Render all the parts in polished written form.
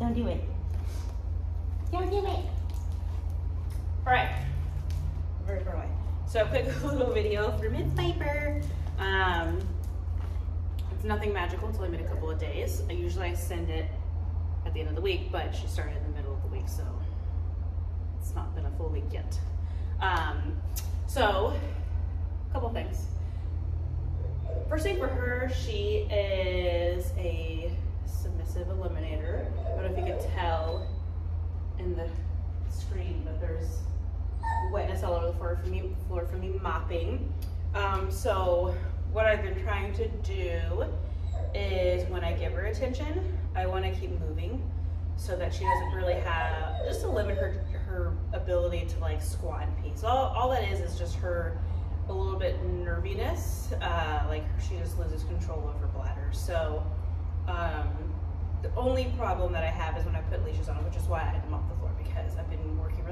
Don't do it. Don't do it. All right. Very far away. So quick little video for Miss Piper. It's nothing magical. It's only been a couple of days. I send it at the end of the week, but she started in the middle of the week, so it's not been a full week yet. So a couple things. First thing for her, she is a submissive eliminator. I don't know if you could tell in the screen, but there's wetness all over the floor from me mopping. So what I've been trying to do is when I give her attention, I want to keep moving so that she doesn't really have, just to limit her ability to like squat in peace. All that is just her a little bit nerviness, like she just loses control of her bladder. So the only problem that I have is when I put leashes on, which is why I had to mop the floor, because I've been working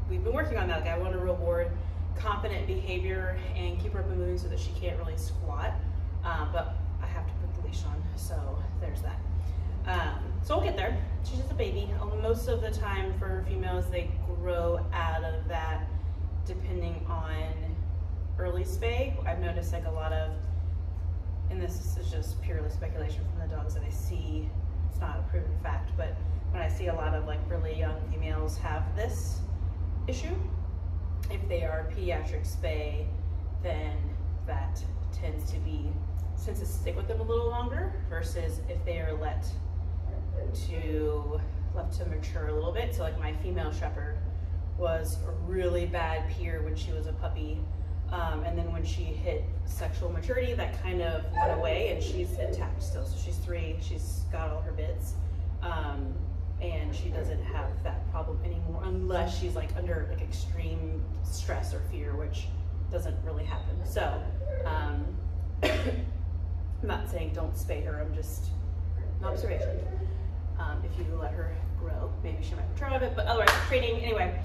we've been working on that. Like I want to reward confident behavior and keep her up and moving so that she can't really squat, but I have to put the leash on, so there's that. So we'll get there. She's just a baby. Most of the time for females, they grow out of that depending on early spay. I've noticed like a lot of, and this is just purely speculation from the dogs that I see, it's not a proven fact, but when I see a lot of like really young females have this issue, if they are pediatric spay, then that tends to stick with them a little longer versus if they are left to mature a little bit. So like my female shepherd was a really bad peer when she was a puppy, and then when she hit sexual maturity, that kind of went away, and she's intact still. So she's 3, she's got all her bits, and she doesn't have that problem anymore unless she's like under like extreme stress or fear, which doesn't really happen. So I'm not saying don't spay her, I'm just an observation. If you let her grow, maybe she might mature out of it, but otherwise training anyway.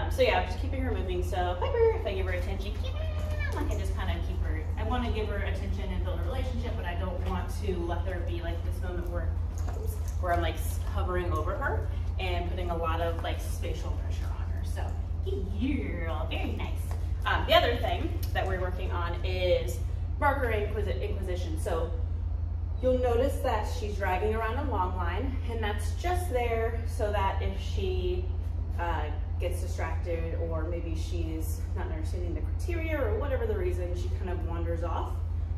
So yeah, I'm just keeping her moving. So Piper, if I give her attention, I can just kind of keep her, I want to give her attention and build a relationship, but I don't want to let there be like this moment where I'm like hovering over her and putting a lot of like spatial pressure on her. So yeah, very nice. The other thing that we're working on is marker inquisition. So you'll notice that she's dragging around a long line, and that's just there so that if she gets distracted, or maybe she's not understanding the criteria or whatever the reason, she kind of wanders off,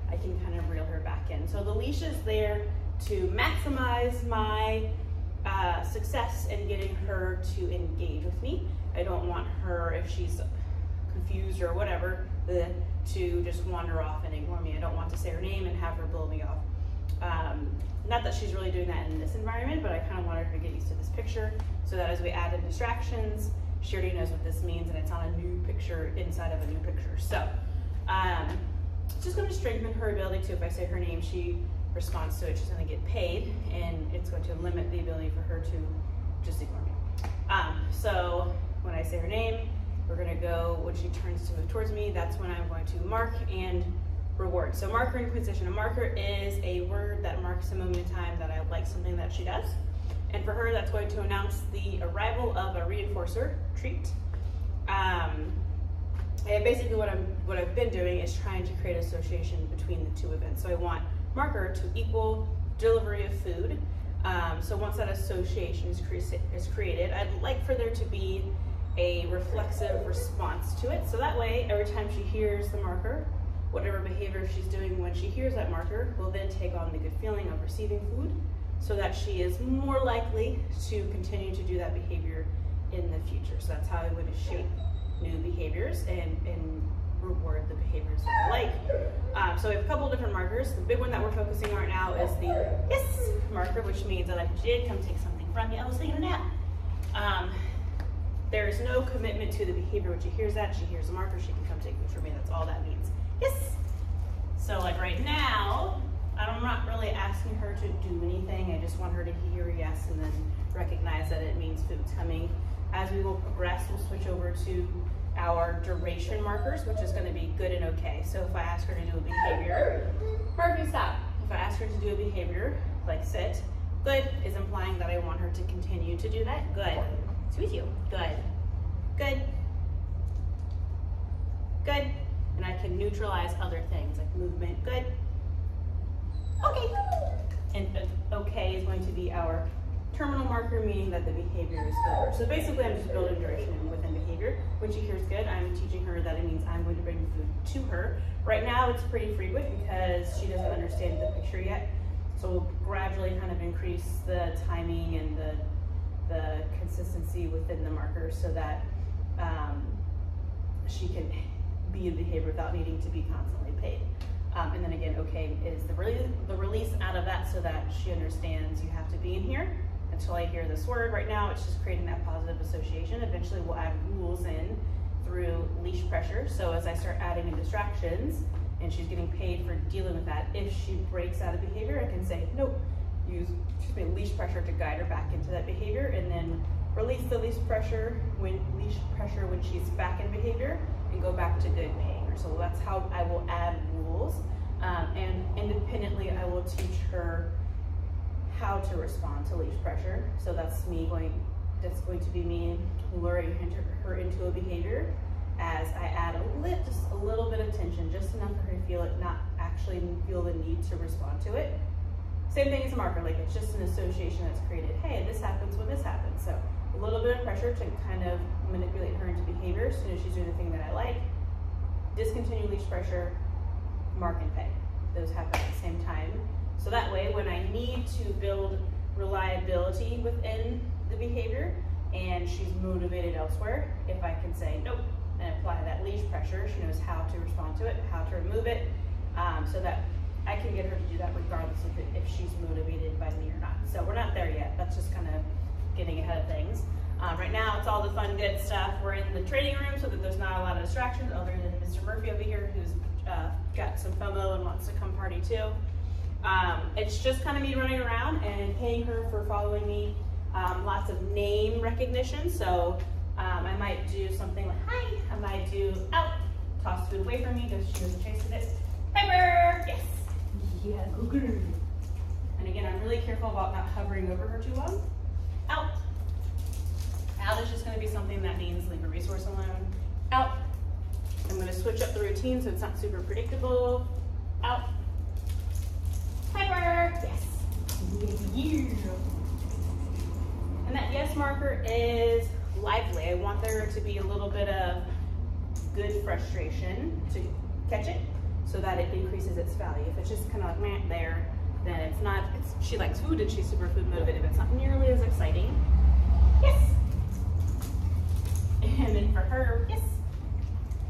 I can kind of reel her back in. So the leash is there to maximize my success in getting her to engage with me. I don't want her, if she's confused or whatever, to just wander off and ignore me. I don't want to say her name and have her blow me off. Not that she's really doing that in this environment, but I kind of want her to get used to this picture so that as we add in distractions, she already knows what this means and it's on a new picture inside of a new picture. So it's just going to strengthen her ability to, if I say her name, she responds to it, she's going to get paid, and it's going to limit the ability for her to just ignore me. So when I say her name, we're going to go, when she turns to move towards me, that's when I'm going to mark and reward. So marker inquisition. A marker is a word that marks a moment in time that I like something that she does. And for her, that's going to announce the arrival of a reinforcer treat. And basically what I've been doing is trying to create association between the two events. So I want marker to equal delivery of food. So once that association is created, I'd like for there to be a reflexive response to it. So that way, every time she hears the marker, whatever behavior she's doing when she hears that marker will then take on the good feeling of receiving food, so that she is more likely to continue to do that behavior in the future. So that's how I would shape new behaviors and reward the behaviors that I like. So we have a couple different markers. The big one that we're focusing on right now is the yes marker, which means I like what you did, come take something from you. I was taking a nap. There's no commitment to the behavior. When she hears that, she hears the marker, she can come take food from me. That's all that means. Yes. So like right now, I'm not really asking her to do anything. I just want her to hear yes and then recognize that it means food's coming. As we will progress, we'll switch over to our duration markers, which is going to be good and okay. So if I ask her to do a behavior, Murphy, stop. If I ask her to do a behavior like sit, good is implying that I want her to continue to do that. Good. Squeeze you. Good. Good. Good. And I can neutralize other things like movement. Good. Okay. And okay is going to be our terminal marker, meaning that the behavior is over. So basically I'm just building duration within behavior. When she hears good, I'm teaching her that it means I'm going to bring the food to her. Right now it's pretty frequent because she doesn't understand the picture yet. So we'll gradually kind of increase the timing and the consistency within the marker so that she can be in behavior without needing to be constantly paid. And then again, okay is the release out of that so that she understands you have to be in here until I hear this word. Right now, it's just creating that positive association. Eventually, we'll add rules in through leash pressure. So as I start adding in distractions and she's getting paid for dealing with that, if she breaks out of behavior, I can say, nope, use leash pressure to guide her back into that behavior, and then release the leash pressure when she's back in behavior and go back to good paying her. So that's how I will add rules. And independently, I will teach her how to respond to leash pressure. So that's going to be me luring her into a behavior as I add just a little bit of tension, just enough for her to feel it, not actually feel the need to respond to it. Same thing as a marker, like it's just an association that's created. Hey, this happens when this happens. So a little bit of pressure to kind of manipulate her into behavior as soon as she's doing the thing that I like. Discontinue leash pressure, mark and pay. Those happen at the same time. So that way, when I need to build reliability within the behavior and she's motivated elsewhere, if I can say nope and apply that leash pressure, she knows how to respond to it, how to remove it, so that I can get her to do that regardless of if she's motivated by me or not. So we're not there yet. That's just kind of getting ahead of things. Right now, it's all the fun, good stuff. We're in the training room so that there's not a lot of distractions other than Mr. Murphy over here who's got some FOMO and wants to come party too. It's just kind of me running around and paying her for following me. Lots of name recognition. So I might do something like, hi. I might do, out. Toss food away from me because she doesn't chase it. Pepper, yes. Yeah, good. And again, I'm really careful about not hovering over her too long. Out. Out is just going to be something that means leave a resource alone. Out. I'm going to switch up the routine so it's not super predictable. Out. Pepper. Yes. Yeah. And that yes marker is lively. I want there to be a little bit of good frustration to catch it so that it increases its value. If it's just kind of like meh there, then it's not, she likes food and she's super food motivated, but it's not nearly as exciting. Yes. And then for her, yes.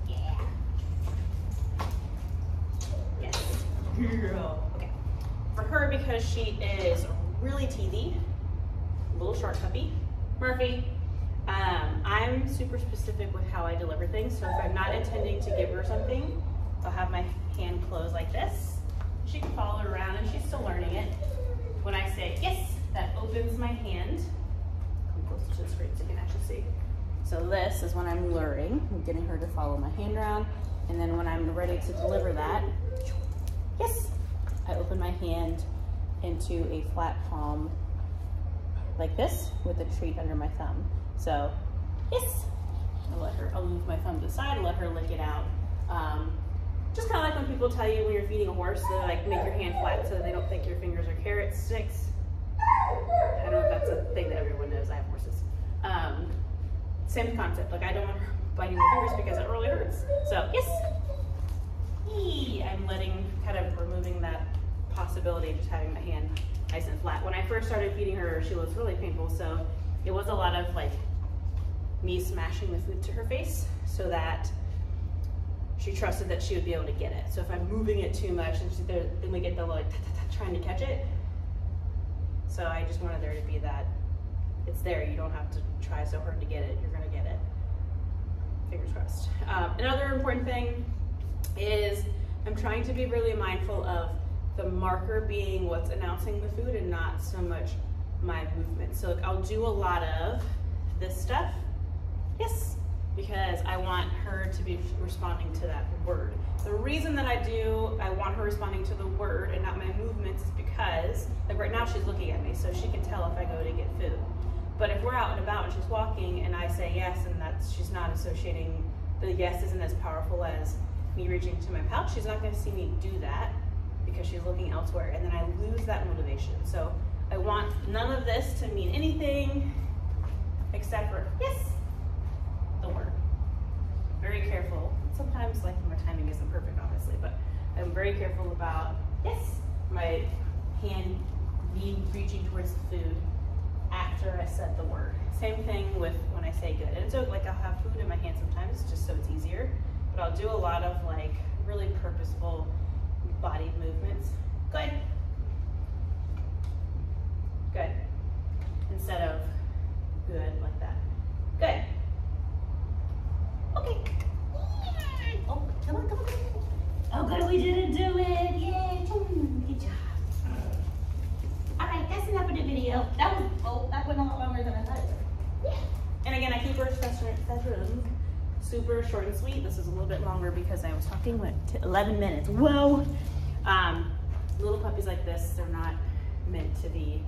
Yeah. Yes. Girl. Okay. For her, because she is really teethy, a little short puppy, Murphy, I'm super specific with how I deliver things. So if I'm not intending to give her something, I'll have my hand closed like this. She can follow it around and she's still learning it. When I say yes, that opens my hand. Come closer to the screen so you can actually see. So this is when I'm luring. I'm getting her to follow my hand around. And then when I'm ready to deliver that, yes, I open my hand into a flat palm like this with a treat under my thumb. So, yes, I'll move my thumb to the side and let her lick it out. Just kind of like when people tell you when you're feeding a horse to like make your hand flat so they don't think your fingers are carrot sticks. I don't know if that's a thing that everyone knows. I have horses. Same concept. Like I don't want her biting my fingers because it really hurts. So yes, I'm kind of removing that possibility of just having my hand nice and flat. When I first started feeding her, she was really painful. So it was a lot of like me smashing the food to her face so that she trusted that she would be able to get it. So if I'm moving it too much, then we get the like trying to catch it. So I just wanted there to be that it's there. You don't have to try so hard to get it. You're gonna get it. Fingers crossed. Another important thing is I'm trying to be really mindful of the marker being what's announcing the food and not so much my movement. So I'll do a lot of this stuff. Yes. Because I want her to be responding to that word. The reason that I want her responding to the word and not my movements is because, like right now she's looking at me, so she to get food. But if we're out and about and she's walking and I say yes, and she's not associating, the yes isn't as powerful as me reaching to my pouch, she's not going to see me do that because she's looking elsewhere, and then I lose that motivation. So I want none of this to mean anything except for yes, the word. Very careful. Sometimes like my timing isn't perfect, obviously, but I'm very careful about yes, my hand me reaching towards the food after I said the word. Same thing with when I say good. And so like I'll have food in my hand sometimes just so it's easier, but I'll do a lot of like really purposeful body movements. Good. Good. Instead of good like that. Good. Okay. Oh, come on, come on, come on. Oh, good, we didn't do it. Yay. Good job. All right, that's enough of the video. That went a lot longer than I thought it would. Yeah. And again, I keep our sessions super short and sweet. This is a little bit longer because I was talking, 11 minutes. Whoa. Little puppies like this, they're not meant to be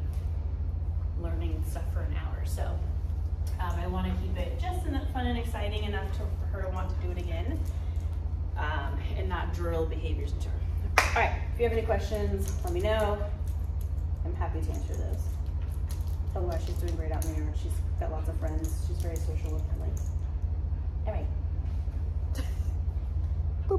learning stuff for an hour. So I want to keep it just fun and exciting enough for her to want to do it again, and not drill behaviors into her. All right, if you have any questions, let me know. I'm happy to answer those. Tell me why she's doing great out in the yard. She's got lots of friends. She's very social and friendly. All right.